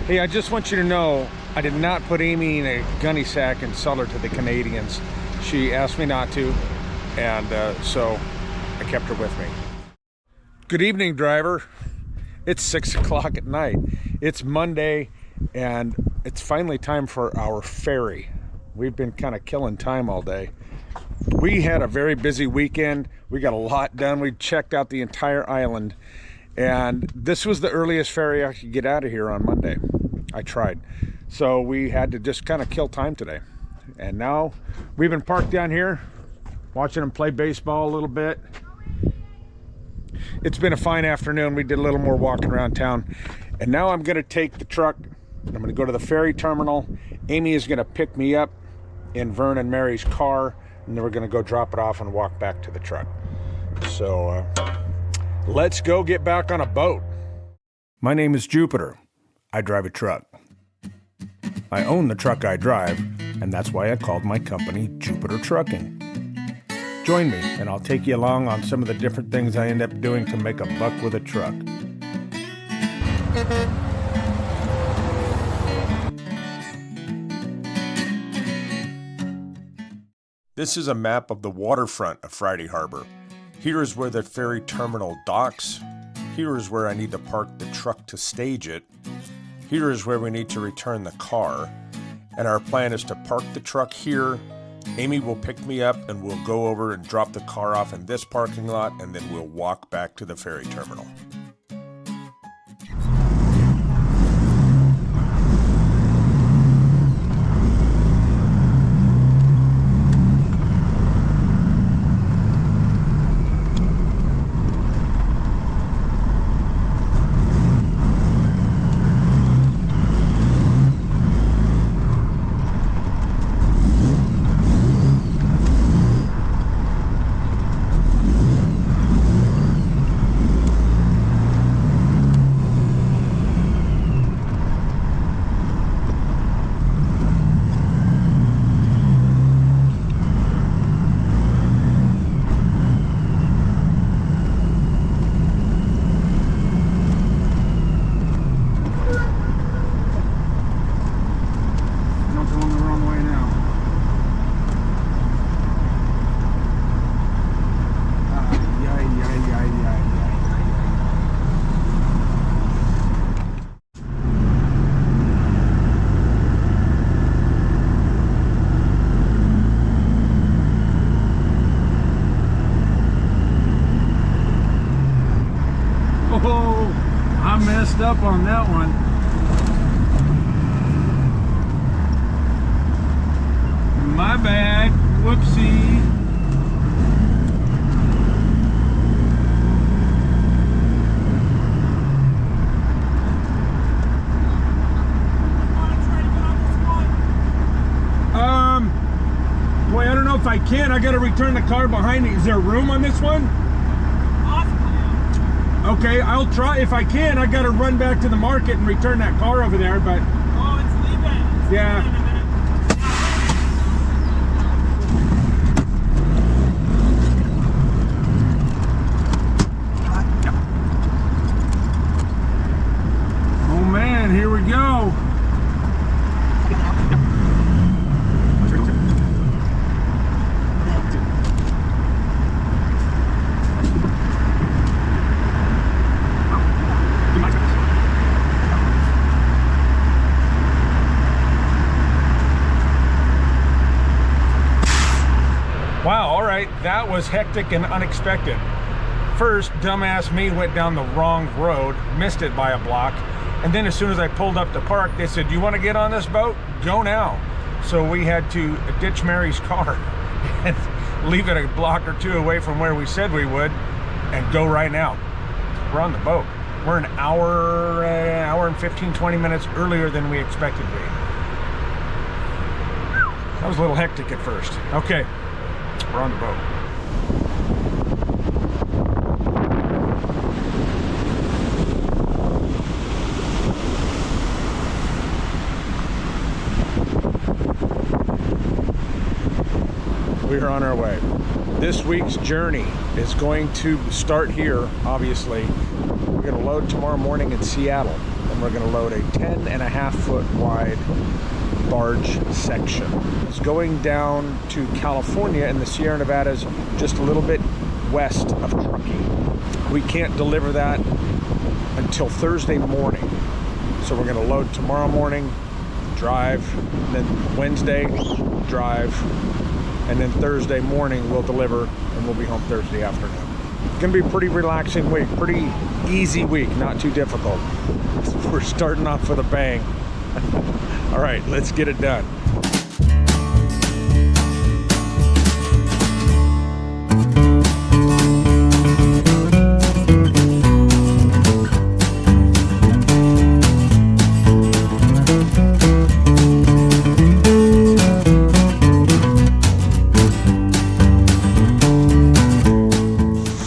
Hey, I just want you to know, I did not put Amiee in a gunny sack and sell her to the Canadians. She asked me not to, and so I kept her with me. Good evening, driver. It's 6 o'clock at night. It's Monday, and it's finally time for our ferry. We've been kind of killing time all day. We had a very busy weekend. We got a lot done. We checked out the entire island, and this was the earliest ferry I could get out of here on Monday. I tried. So we had to just kind of kill time today. And now we've been parked down here watching them play baseball a little bit. It's been a fine afternoon. We did a little more walking around town. And now I'm going to take the truck. I'm going to go to the ferry terminal. Amiee is going to pick me up in Vern and Mary's car, and then we're going to go drop it off and walk back to the truck. So let's go get back on a boat. My name is Jupiter. I drive a truck. I own the truck I drive, and that's why I called my company Jupiter Trucking. Join me, and I'll take you along on some of the different things I end up doing to make a buck with a truck. This is a map of the waterfront of Friday Harbor. Here is where the ferry terminal docks. Here is where I need to park the truck to stage it. Here is where we need to return the car. And our plan is to park the truck here. Amiee will pick me up and we'll go over and drop the car off in this parking lot, and then we'll walk back to the ferry terminal. I messed up on that one. My bad. Whoopsie. Boy, I don't know if I can. I gotta return the car behind me. Is there room on this one? Okay, I'll try. If I can, I gotta run back to the market and return that car over there, but... Oh, it's leaving. Yeah. Oh man, here we go. Wow, all right, that was hectic and unexpected. First, dumbass me went down the wrong road, missed it by a block, and then as soon as I pulled up to park, they said, "Do you want to get on this boat? Go now." So we had to ditch Mary's car and leave it a block or two away from where we said we would and go right now. We're on the boat. We're an hour and 15, 20 minutes earlier than we expected to be. That was a little hectic at first. Okay. We're on the boat. We are on our way. This week's journey is going to start here, obviously. We're going to load tomorrow morning in Seattle, and and we're going to load a 10.5-foot wide barge section. It's going down to California in the Sierra Nevadas, just a little bit west of Truckee. We can't deliver that until Thursday morning. So we're going to load tomorrow morning, drive, and then Wednesday, drive, and then Thursday morning we'll deliver, and we'll be home Thursday afternoon. It's going to be a pretty relaxing week, pretty easy week, not too difficult. We're starting off with a bang. All right, let's get it done.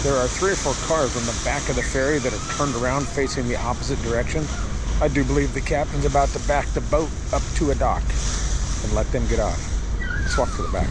There are 3 or 4 cars on the back of the ferry that are turned around facing the opposite direction. I do believe the captain's about to back the boat up to a dock and let them get off. Let's walk to the back.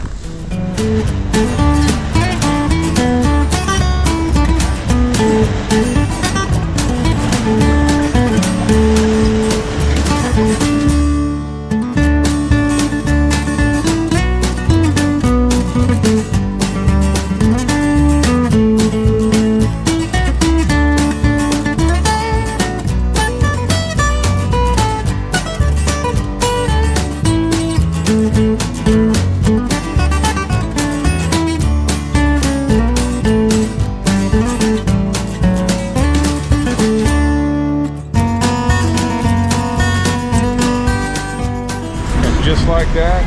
Just like that,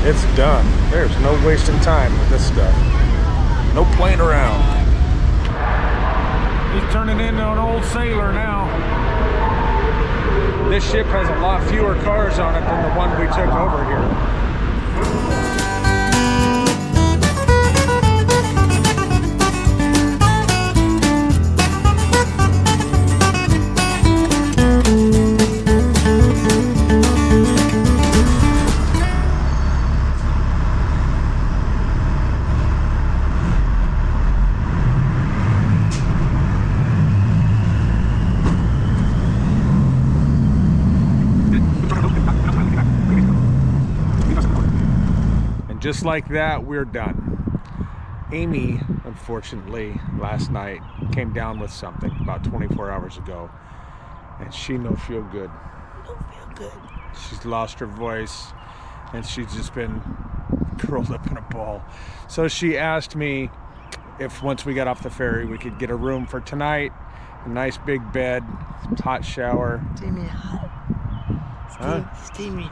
it's done. There's no wasting time with this stuff. No playing around. He's turning into an old sailor now. This ship has a lot fewer cars on it than the one we took over here. Just like that, we're done. Amiee, unfortunately, last night came down with something about 24 hours ago, and she no feel good. She's lost her voice, and she's just been curled up in a ball. So she asked me if once we got off the ferry, we could get a room for tonight, a nice big bed, hot shower. Steamy hot. Steamy.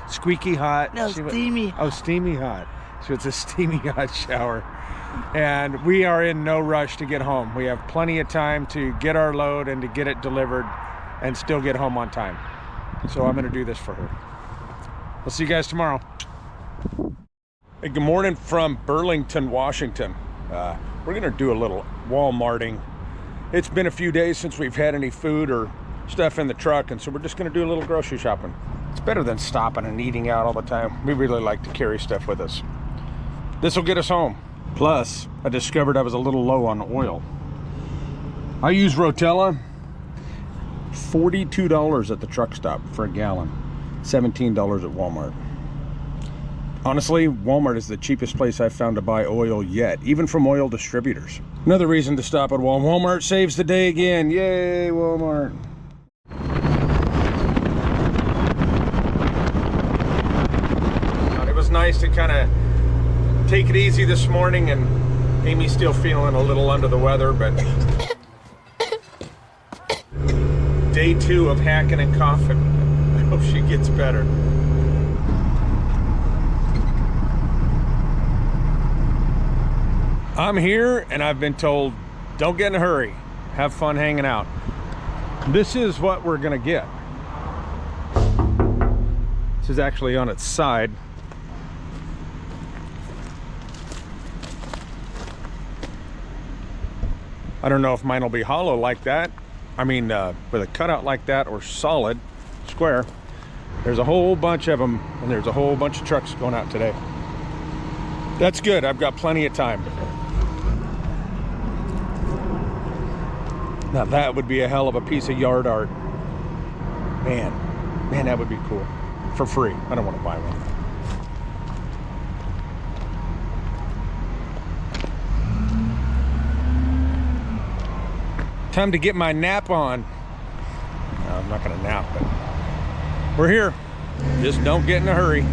Squeaky hot. No, steamy hot. Oh, steamy hot. So it's a steamy hot shower. And we are in no rush to get home. We have plenty of time to get our load and to get it delivered and still get home on time. So I'm going to do this for her. We'll see you guys tomorrow. Hey, good morning from Burlington, Washington. We're going to do a little Wal-marting. It's been a few days since we've had any food or stuff in the truck, and so we're just going to do a little grocery shopping. It's better than stopping and eating out all the time. We really like to carry stuff with us. This will get us home. Plus, I discovered I was a little low on oil. I use Rotella. $42 at the truck stop for a gallon. $17 at Walmart. Honestly, Walmart is the cheapest place I've found to buy oil yet, even from oil distributors. Another reason to stop at Walmart. Saves the day again. Yay, Walmart. It was nice to kind of take it easy this morning, and Amy's still feeling a little under the weather, but day 2 of hacking and coughing. I hope she gets better. I'm here, and I've been told, don't get in a hurry. Have fun hanging out. This is what we're gonna get. This is actually on its side. I don't know if mine will be hollow like that. I mean, with a cutout like that, or solid, square. There's a whole bunch of them, and there's a whole bunch of trucks going out today. That's good, I've got plenty of time. Now that would be a hell of a piece of yard art. Man, that would be cool. For free. I don't want to buy one. Time to get my nap on. No, I'm not gonna nap, but we're here. Just don't get in a hurry.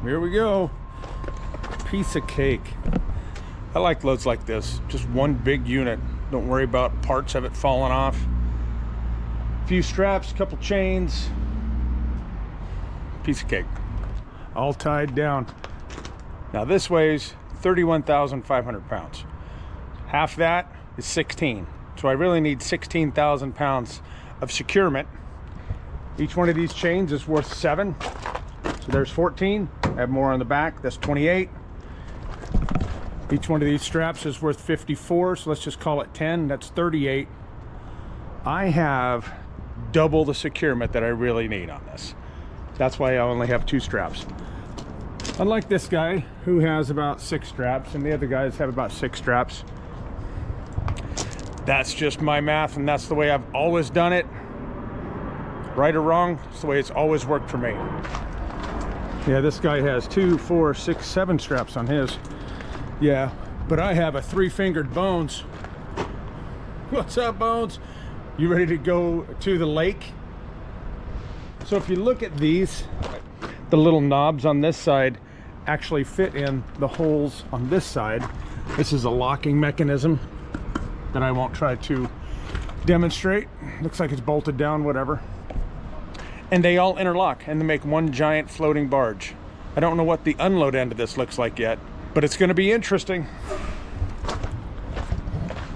Here we go. Piece of cake. I like loads like this. Just one big unit. Don't worry about parts of it falling off. A few straps, couple chains. Piece of cake. All tied down. Now this weighs 31,500 pounds. Half that is 16. So I really need 16,000 pounds of securement. Each one of these chains is worth 7. So there's 14. I have more on the back. That's 28. Each one of these straps is worth 54. So let's just call it 10. That's 38. I have double the securement that I really need on this. That's why I only have 2 straps. Unlike this guy who has about 6 straps, and the other guys have about 6 straps. That's just my math, and that's the way I've always done it. Right or wrong, it's the way it's always worked for me. Yeah, this guy has 2, 4, 6, 7 straps on his. Yeah, but I have a 3-fingered Bones. What's up, Bones? You ready to go to the lake? So if you look at these, the little knobs on this side actually fit in the holes on this side. This is a locking mechanism that I won't try to demonstrate. Looks like it's bolted down, whatever. And they all interlock and they make one giant floating barge. I don't know what the unload end of this looks like yet, but it's going to be interesting.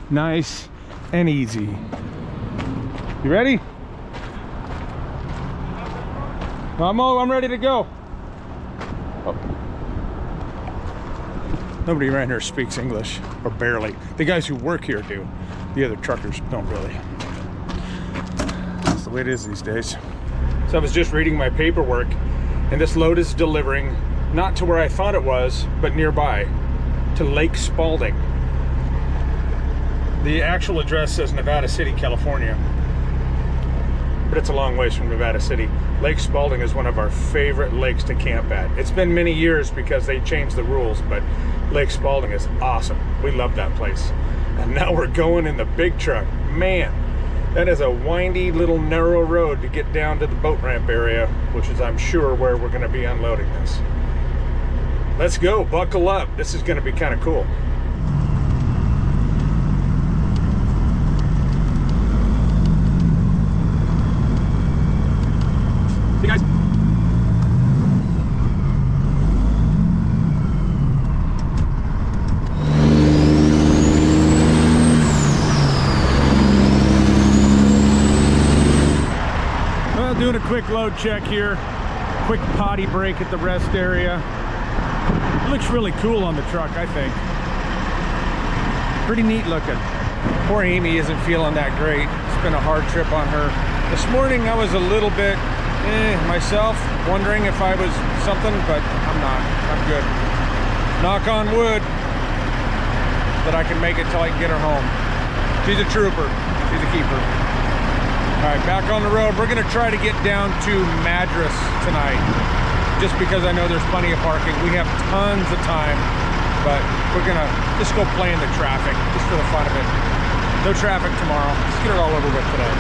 Nice and easy. You ready? I'm ready to go. Oh. Nobody around here speaks English, or barely. The guys who work here do. The other truckers don't really. That's the way it is these days. So I was just reading my paperwork, and this load is delivering not to where I thought it was, but nearby, to Lake Spaulding. The actual address says Nevada City, California, but it's a long ways from Nevada City. Lake Spaulding is one of our favorite lakes to camp at. It's been many years because they changed the rules, but Lake Spaulding is awesome. We love that place. And now we're going in the big truck. Man, that is a windy little narrow road to get down to the boat ramp area, which is, I'm sure, where we're going to be unloading this. Let's go, buckle up. This is going to be kind of cool. Hey guys. Well, doing a quick load check here. Quick potty break at the rest area. It looks really cool on the truck, I think. Pretty neat looking. Poor Amiee isn't feeling that great. It's been a hard trip on her. This morning I was a little bit myself, wondering if I was something, but I'm not. I'm good. Knock on wood that I can make it till I can get her home. She's a trooper. She's a keeper. All right, back on the road. We're gonna try to get down to Madras tonight, just because I know there's plenty of parking. We have tons of time, but we're gonna just go play in the traffic, just for the fun of it. No traffic tomorrow. Let's get it all over with today.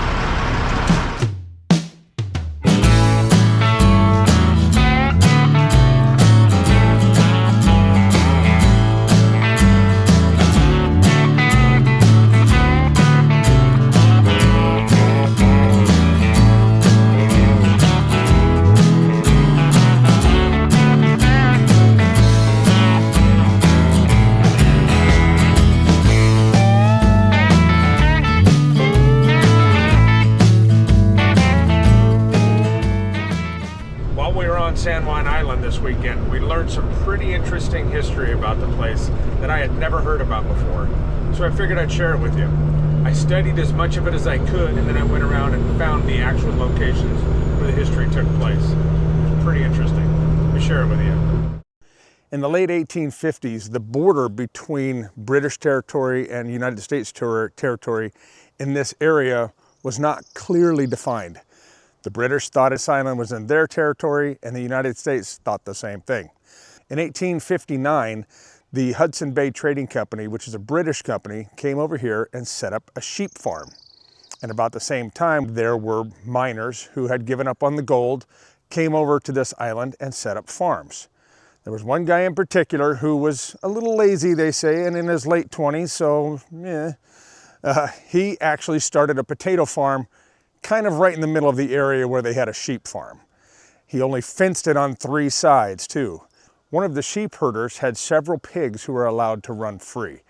weekend, we learned some pretty interesting history about the place that I had never heard about before. So I figured I'd share it with you. I studied as much of it as I could, and then I went around and found the actual locations where the history took place. It was pretty interesting. Let me share it with you. In the late 1850s, the border between British territory and United States territory in this area was not clearly defined. The British thought this island was in their territory, and the United States thought the same thing. In 1859, the Hudson Bay Trading Company, which is a British company, came over here and set up a sheep farm. And about the same time, there were miners who had given up on the gold, came over to this island and set up farms. There was one guy in particular who was a little lazy, they say, and in his late 20s, so he actually started a potato farm kind of right in the middle of the area where they had a sheep farm. He only fenced it on 3 sides too. One of the sheep herders had several pigs who were allowed to run free.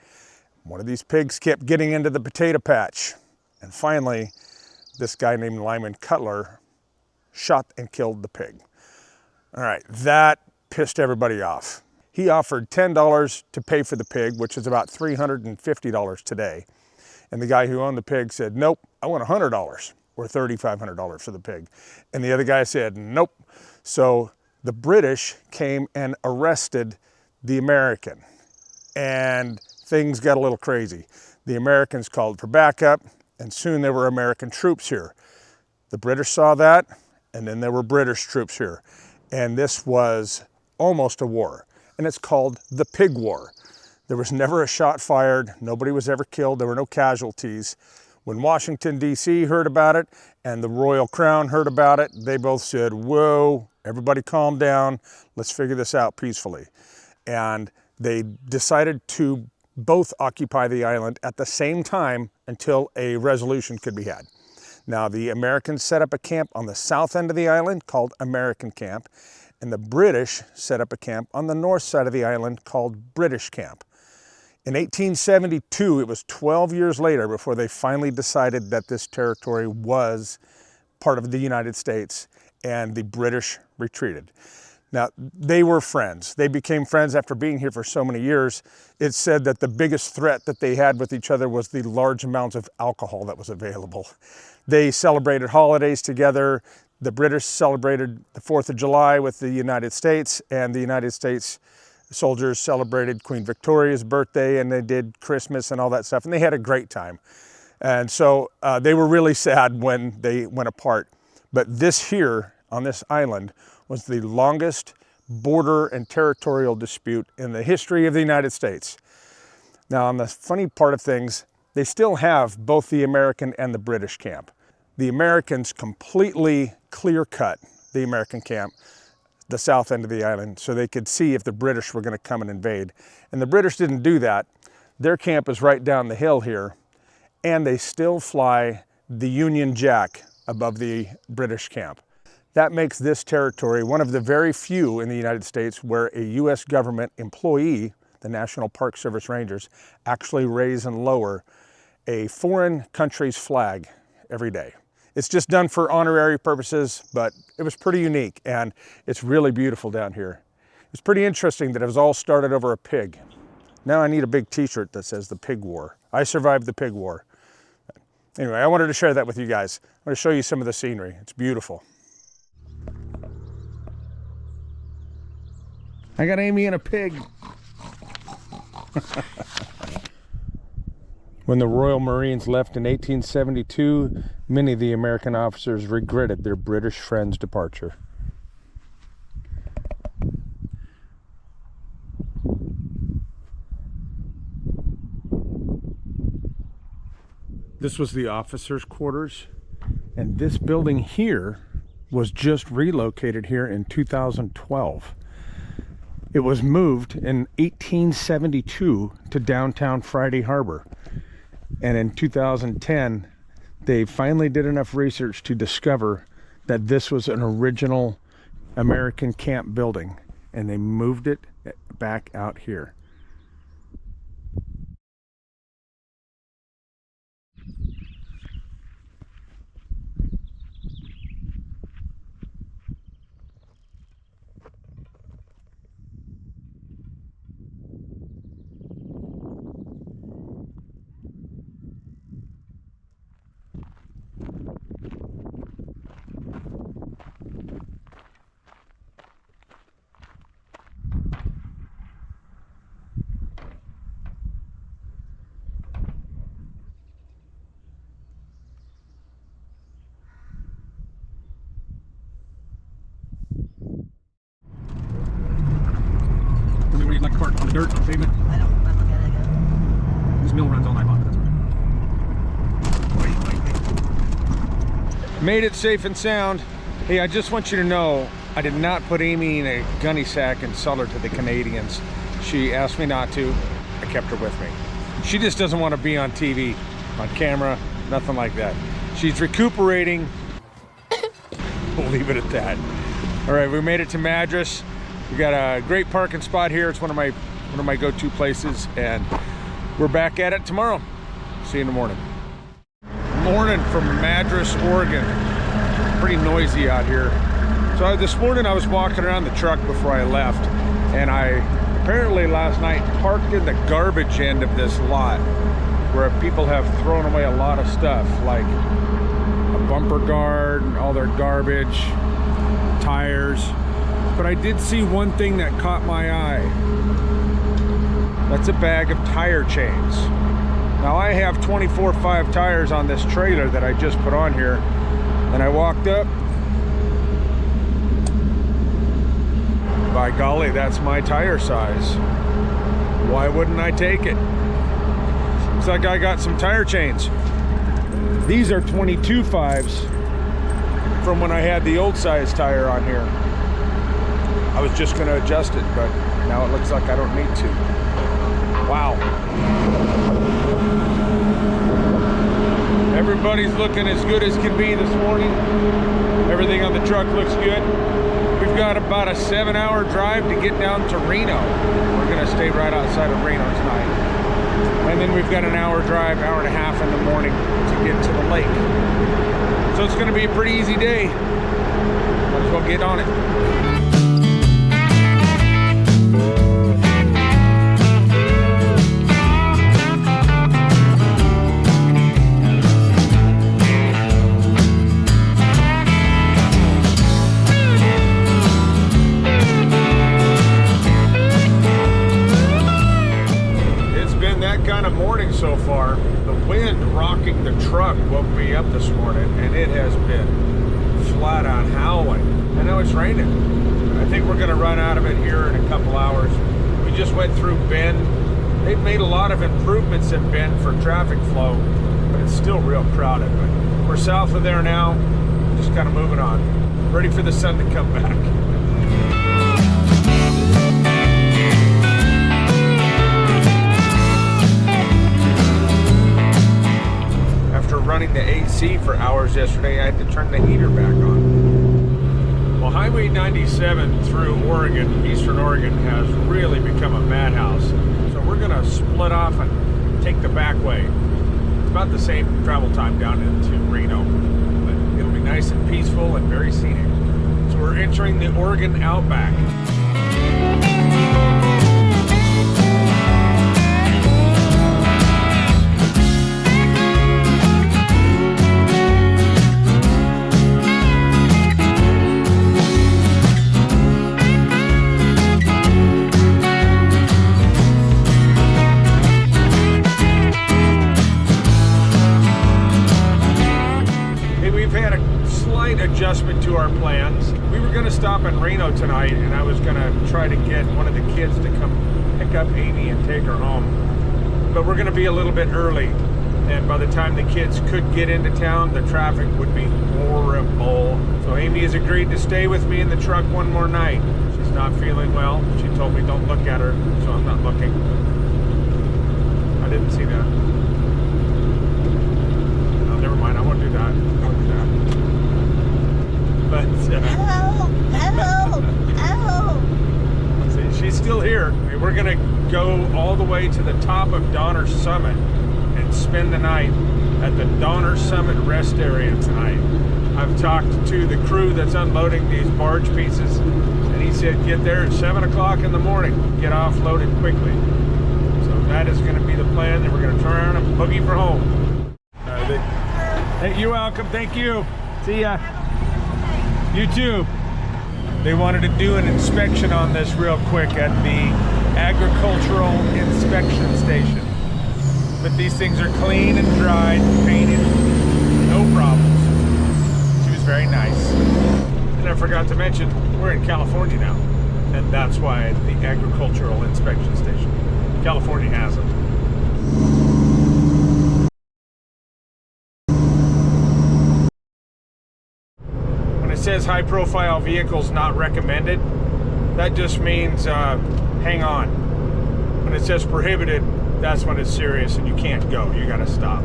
One of these pigs kept getting into the potato patch. And finally, this guy named Lyman Cutler shot and killed the pig. All right, that pissed everybody off. He offered $10 to pay for the pig, which is about $350 today. And the guy who owned the pig said, nope, I want $100 or $3,500 for the pig. And the other guy said, nope. So the British came and arrested the American, and things got a little crazy. The Americans called for backup, and soon there were American troops here. The British saw that, and then there were British troops here. And this was almost a war, and it's called the Pig War. There was never a shot fired, nobody was ever killed, there were no casualties. When Washington, D.C. heard about it and the Royal Crown heard about it, they both said, whoa, everybody calm down, let's figure this out peacefully. And they decided to both occupy the island at the same time until a resolution could be had. Now, the Americans set up a camp on the south end of the island called American Camp, and the British set up a camp on the north side of the island called British Camp. In 1872, it was 12 years later before they finally decided that this territory was part of the United States, and the British retreated. Now, they were friends. They became friends after being here for so many years. It's said that the biggest threat that they had with each other was the large amounts of alcohol that was available. They celebrated holidays together. The British celebrated the 4th of July with the United States, and the United States soldiers celebrated Queen Victoria's birthday, and they did Christmas and all that stuff, and they had a great time. And so they were really sad when they went apart. But this here on this island was the longest border and territorial dispute in the history of the United States. Now, on the funny part of things, they still have both the American and the British camp. The Americans completely clear-cut the American camp, the south end of the island, so they could see if the British were going to come and invade. And the British didn't do that. Their camp is right down the hill here, and they still fly the Union Jack above the British camp. That makes this territory one of the very few in the United States where a U.S. government employee, the National Park Service Rangers, actually raise and lower a foreign country's flag every day. It's just done for honorary purposes, but it was pretty unique, and it's really beautiful down here. It's pretty interesting that it was all started over a pig. Now I need a big t-shirt that says the Pig War. I survived the Pig War. Anyway, I wanted to share that with you guys. I'm going to show you some of the scenery. It's beautiful. I got Amiee and a pig. When the Royal Marines left in 1872, many of the American officers regretted their British friends' departure. This was the officers' quarters, and this building here was just relocated here in 2012. It was moved in 1872 to downtown Friday Harbor. And in 2010, they finally did enough research to discover that this was an original American camp building, and they moved it back out here. dirt on pavement. I don't look at it again. This mill runs all night long, but that's all right. Made it safe and sound. Hey, I just want you to know, I did not put Amiee in a gunny sack and sell her to the Canadians. She asked me not to. I kept her with me. She just doesn't want to be on TV, on camera, nothing like that. She's recuperating. We'll leave it at that. All right, we made it to Madras. We got a great parking spot here. It's one of my go-to places, and we're back at it tomorrow. See you in the morning. Morning from Madras, Oregon. Pretty noisy out here. So this morning I was walking around the truck before I left, and I apparently last night parked in the garbage end of this lot where people have thrown away a lot of stuff, like a bumper guard and all their garbage, tires. But I did see one thing that caught my eye. That's a bag of tire chains. Now I have 24/5 tires on this trailer that I just put on here, and I walked up. By golly, that's my tire size. Why wouldn't I take it? Looks like I got some tire chains. These are 22/5s from when I had the old size tire on here. I was just gonna adjust it, but now it looks like I don't need to. Wow. Everybody's looking as good as can be this morning. Everything on the truck looks good. We've got about a 7-hour drive to get down to Reno. We're gonna stay right outside of Reno tonight. And then we've got an hour drive, hour and a half in the morning to get to the lake. So it's gonna be a pretty easy day. Might as well get on it. Morning so far. The wind rocking the truck woke me up this morning, and it has been flat on howling. I know it's raining. I think we're going to run out of it here in a couple hours. We just went through Bend. They've made a lot of improvements in Bend for traffic flow, but it's still real crowded. But we're south of there now, just kind of moving on, ready for the sun to come back. Running the AC for hours yesterday, I had to turn the heater back on. Well, Highway 97 through Oregon, Eastern Oregon, has really become a madhouse. So we're gonna split off and take the back way. It's about the same travel time down into Reno, but it'll be nice and peaceful and very scenic. So we're entering the Oregon Outback. Adjustment to our plans. We were going to stop in Reno tonight, and I was going to try to get one of the kids to come pick up Amiee and take her home. But we're going to be a little bit early, and by the time the kids could get into town, the traffic would be horrible. So Amiee has agreed to stay with me in the truck one more night. She's not feeling well. She told me don't look at her, so I'm not looking. I didn't see that. Oh, never mind. I won't do that. I won't do that. But see, she's still here. We're gonna go all the way to the top of Donner Summit and spend the night at the Donner Summit rest area tonight. I've talked to the crew that's unloading these barge pieces, and he said get there at 7 o'clock in the morning, get offloaded quickly. So that is gonna be the plan. Then we're gonna turn around and boogie for home. Hey, you're welcome. Thank you. See ya. You too. They wanted to do an inspection on this real quick at the agricultural inspection station. But these things are clean and dried, painted, no problems. She was very nice. And I forgot to mention, we're in California now. And that's why the agricultural inspection station. California hasn't. When it says high profile vehicles not recommended, that just means hang on. When it says prohibited, that's when it's serious and you can't go. You gotta stop.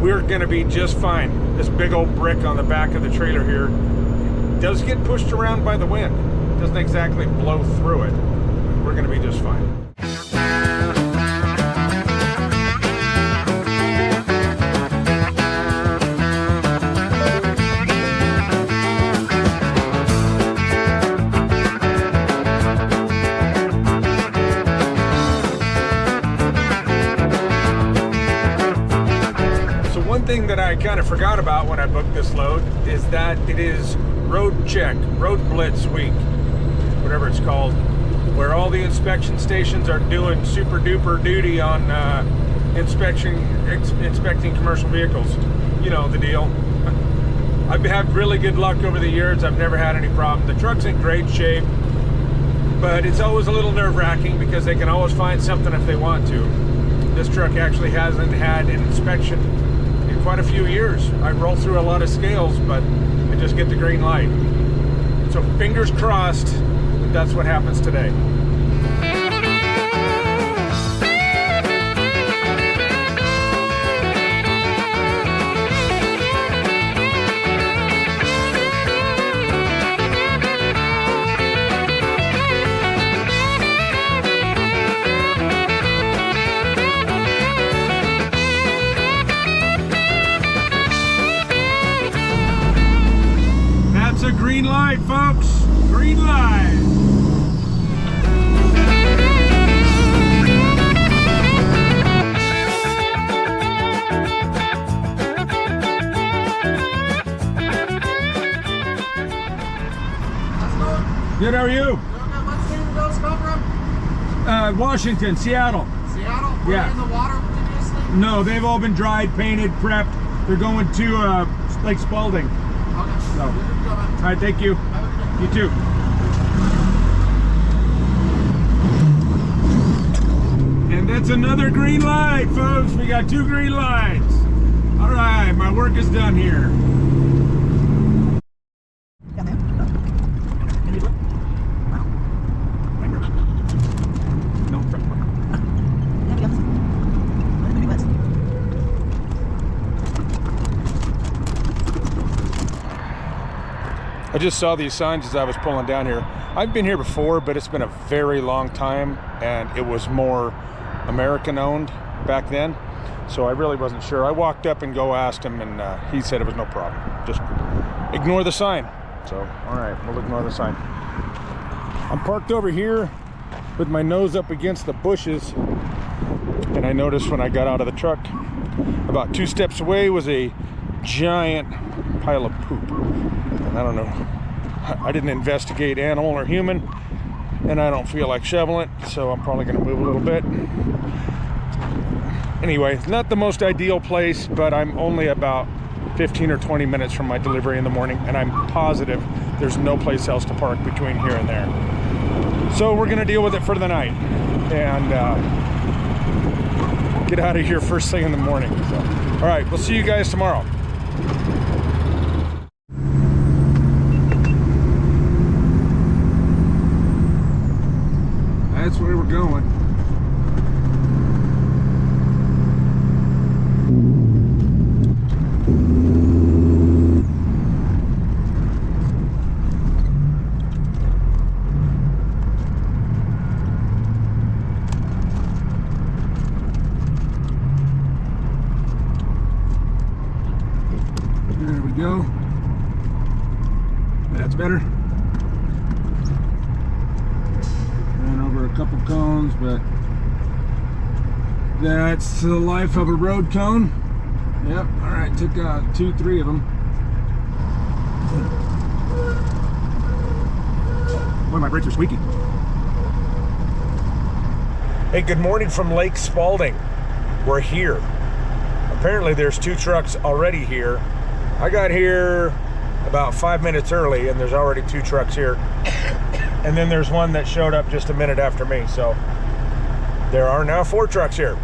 We're gonna be just fine. This big old brick on the back of the trailer here does get pushed around by the wind. It doesn't exactly blow through it. We're gonna be just fine. One thing that I kind of forgot about when I booked this load is that it is road check, road blitz week, whatever it's called, where all the inspection stations are doing super duper duty on inspecting commercial vehicles. You know the deal. I've had really good luck over the years. I've never had any problem. The truck's in great shape, but it's always a little nerve-wracking because they can always find something if they want to. This truck actually hasn't had an inspection in quite a few years. I roll through a lot of scales, but I just get the green light. So fingers crossed that that's what happens today. That's a green light, folks. Green light. Good, how are you? What state did those come from? Washington, Seattle. Seattle? Were Yeah. they in the water previously? No, they've all been dried, painted, prepped. They're going to Lake Spaulding. Okay. So. You're good to go, man. All right, thank you. Have a good day. You too. And that's another green light, folks. We got 2 green lights. All right, my work is done here. I just saw these signs as I was pulling down here. I've been here before, but it's been a very long time, and it was more American owned back then, so I really wasn't sure. I walked up and asked him, and he said it was no problem. Just ignore the sign. So, all right, we'll ignore the sign. I'm parked over here with my nose up against the bushes, and I noticed when I got out of the truck, about 2 steps away was a giant pile of poop. And I don't know, I didn't investigate animal or human, and I don't feel like shoveling it, so I'm probably going to move a little bit. Anyway, not the most ideal place, but I'm only about 15 or 20 minutes from my delivery in the morning, and I'm positive there's no place else to park between here and there. So we're going to deal with it for the night and get out of here first thing in the morning. So, all right, we'll see you guys tomorrow. That's where we're going. There we go. That's better. A couple cones, but that's the life of a road cone. Yep. All right, took 2, 3 of them. Boy, my brakes are squeaky. Hey, good morning from Lake Spaulding. We're here. Apparently there's 2 trucks already here. I got here about 5 minutes early, and there's already 2 trucks here. And then there's one that showed up just a minute after me. So There are now 4 trucks here.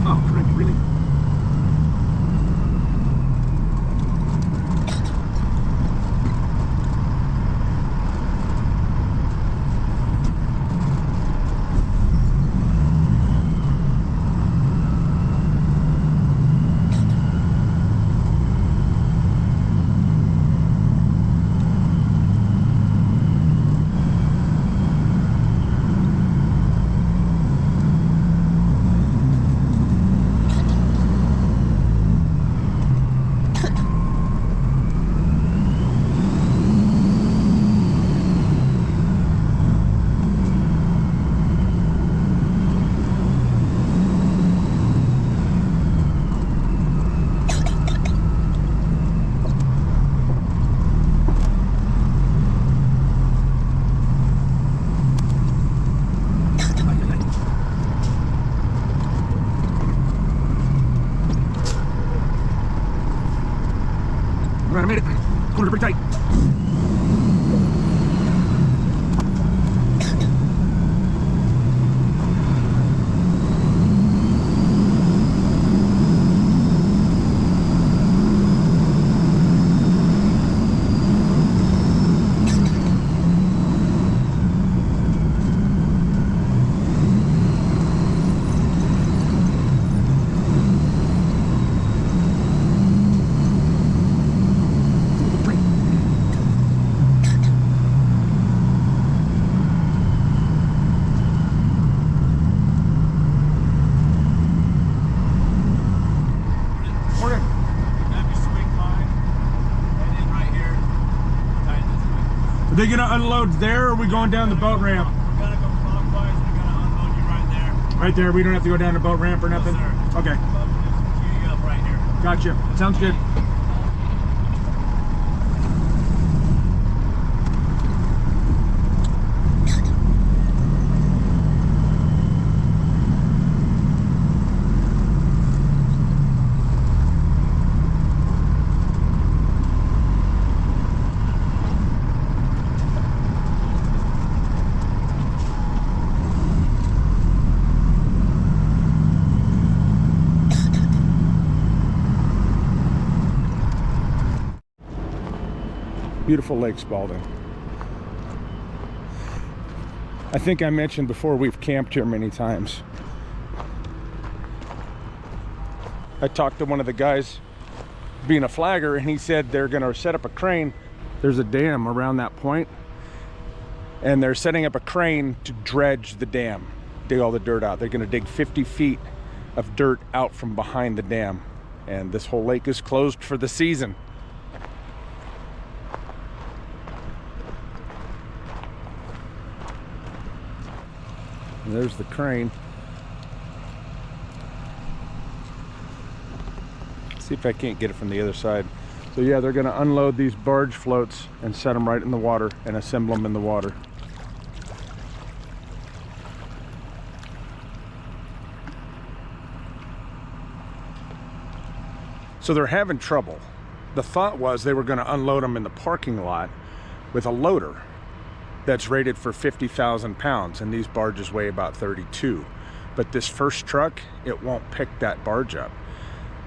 Oh, crap, really? Right, I made it. Corner pretty tight. Are they gonna unload there, or are we going down the boat ramp? We're gonna go clockwise, and we're gonna unload you right there. Right there, we don't have to go down the boat ramp or nothing? sir. Okay, Just queue you up right here. gotcha. Sounds good. Beautiful Lake Spaulding. I think I mentioned before we've camped here many times. I talked to one of the guys being a flagger, and he said they're going to set up a crane. There's a dam around that point, and they're setting up a crane to dredge the dam, dig all the dirt out. They're going to dig 50 feet of dirt out from behind the dam, and this whole lake is closed for the season. And there's the crane. See if I can't get it from the other side. So yeah, they're gonna unload these barge floats and set them right in the water and assemble them in the water. So they're having trouble. The thought was they were gonna unload them in the parking lot with a loader that's rated for 50,000 pounds, and these barges weigh about 32. But this first truck, it won't pick that barge up.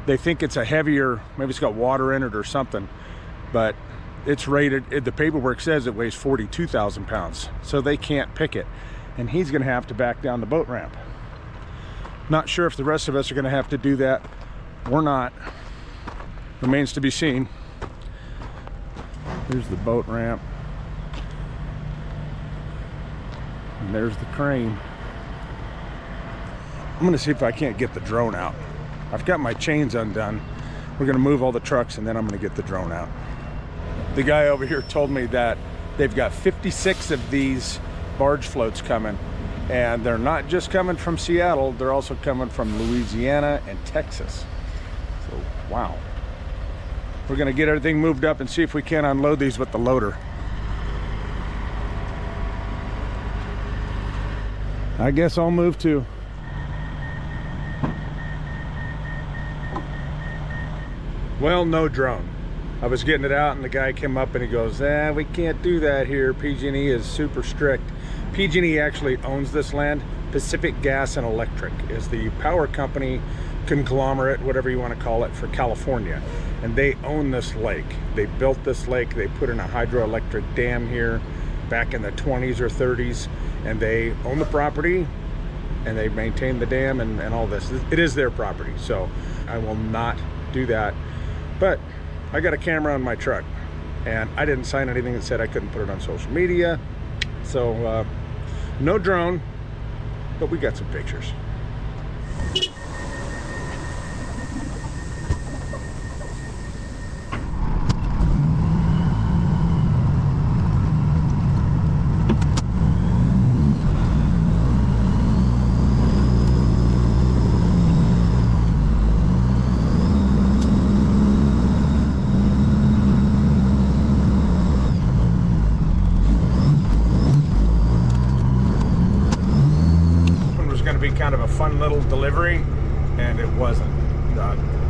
They think it's a heavier, maybe it's got water in it or something, but it's rated, the paperwork says it weighs 42,000 pounds, so they can't pick it. And he's gonna have to back down the boat ramp. Not sure if the rest of us are gonna have to do that or not. Remains to be seen. Here's the boat ramp. And there's the crane. I'm gonna see if I can't get the drone out. I've got my chains undone. We're gonna move all the trucks, and then I'm gonna get the drone out. The guy over here told me that they've got 56 of these barge floats coming, and they're not just coming from Seattle, they're also coming from Louisiana and Texas. So, wow. We're gonna get everything moved up and see if we can unload these with the loader. I guess I'll move too. Well, no drone. I was getting it out and the guy came up and he goes, we can't do that here. PG&E is super strict. PG&E actually owns this land. Pacific Gas and Electric is the power company, conglomerate, whatever you want to call it, for California. And they own this lake. They built this lake. They put in a hydroelectric dam here back in the 20s or 30s. And they own the property and they maintain the dam and all this. It is their property. So I will not do that. But I got a camera on my truck and I didn't sign anything that said I couldn't put it on social media. So no drone, but we got some pictures. Kind of a fun little delivery, and it wasn't.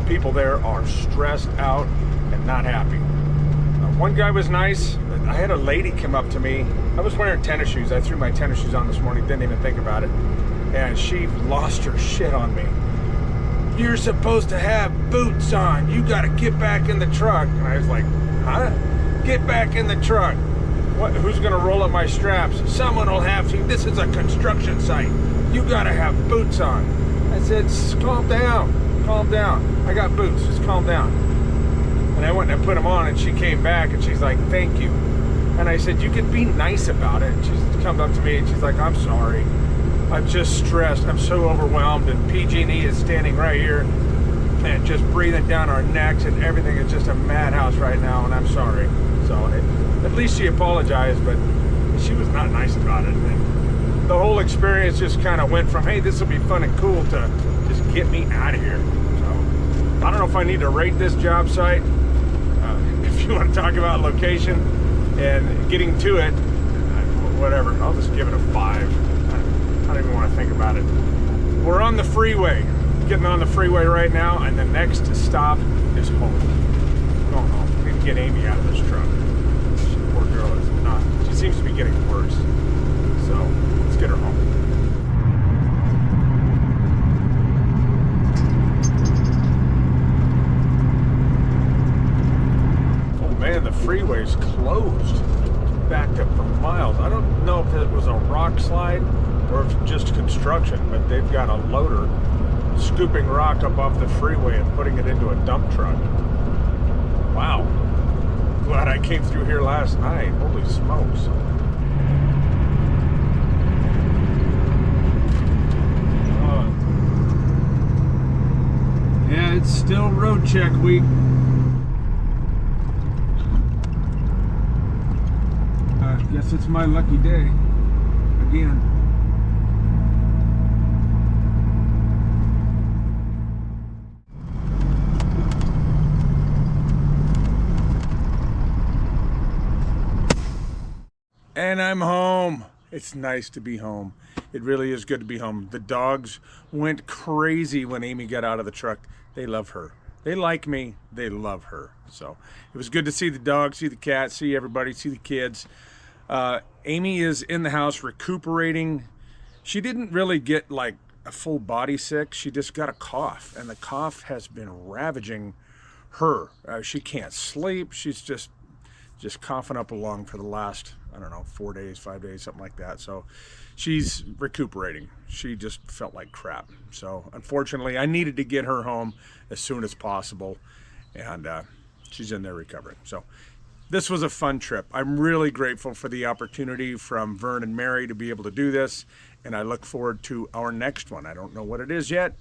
People there are stressed out and not happy. One guy was nice. I had a lady come up to me. I was wearing tennis shoes. I threw my tennis shoes on this morning, didn't even think about it, and she lost her shit on me. You're supposed to have boots on. You got to get back in the truck. And I was like, huh? Get back in the truck. What? Who's gonna roll up my straps? Someone will have to. This is a construction site. You gotta have boots on. I said, calm down, calm down. I got boots, just calm down. And I went and I put them on and she came back and she's like, thank you. And I said, you could be nice about it. And she's come up to me and she's like, I'm sorry. I'm just stressed, I'm so overwhelmed, and PG&E is standing right here and just breathing down our necks and everything is just a madhouse right now, and I'm sorry. So at least she apologized, but she was not nice about it. And the whole experience just kind of went from, hey, this will be fun and cool, to just get me out of here. So I don't know if I need to rate this job site. If you want to talk about location and getting to it, whatever, I'll just give it a 5. I don't even want to think about it. We're on the freeway, getting on the freeway right now, and the next stop is home. We're going home. We need to get Amiee out of this truck. Poor girl is not, she seems to be getting worse. So let's get her home. Oh man, the freeway's closed. Backed up for miles. I don't know if it was a rock slide or if just construction, but they've got a loader scooping rock up off the freeway and putting it into a dump truck. Wow. Glad I came through here last night. Holy smokes. Yeah, it's still road check week. I guess it's my lucky day again. And I'm home. It's nice to be home. It really is good to be home. The dogs went crazy when Amiee got out of the truck. They love her. They like me. They love her. So it was good to see the dog, see the cat, see everybody, see the kids. Amiee is in the house recuperating. She didn't really get like a full body sick. She just got a cough, and the cough has been ravaging her. She can't sleep. She's just coughing up a lung for the last, I don't know, 4 days, 5 days, something like that. So she's recuperating. She just felt like crap. So unfortunately, I needed to get her home as soon as possible, and she's in there recovering. So this was a fun trip. I'm really grateful for the opportunity from Vern and Mary to be able to do this, and I look forward to our next one. I don't know what it is yet,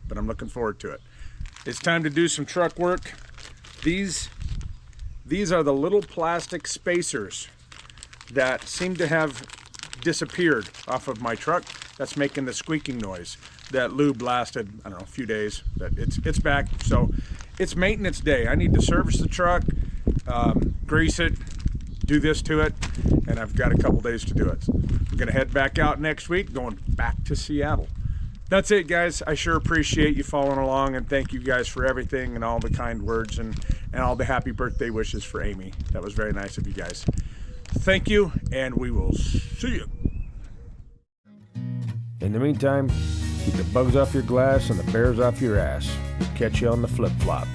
but I'm looking forward to it. It's time to do some truck work. These are the little plastic spacers that seem to have disappeared off of my truck. That's making the squeaking noise. That lube lasted, I don't know, a few days, but it's back. So it's maintenance day. I need to service the truck, grease it, do this to it, and I've got a couple days to do it. I'm gonna head back out next week, going back to Seattle. That's it, guys. I sure appreciate you following along, and thank you guys for everything and all the kind words and and all the happy birthday wishes for Amiee. That was very nice of you guys. Thank you, and we will see you. In the meantime, keep the bugs off your glass and the bears off your ass. Catch you on the flip-flop.